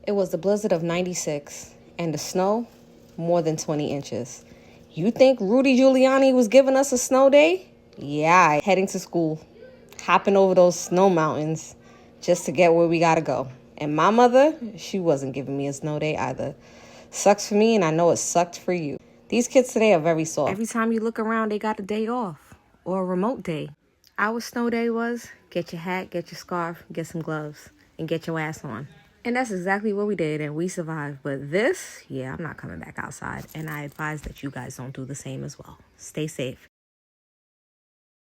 It was the blizzard of 96, and the snow, more than 20 inches. You think Rudy Giuliani was giving us a snow day? Yeah, heading to school, hopping over those snow mountains just to get where we gotta go. And my mother, she wasn't giving me a snow day either. Sucks for me, and I know it sucked for you. These kids today are very soft. Every time you look around, they got a day off or a remote day. Our snow day was get your hat, get your scarf, get some gloves, and get your ass on. And that's exactly what we did, and we survived. But this, yeah, I'm not coming back outside. And I advise that you guys don't do the same as well. Stay safe.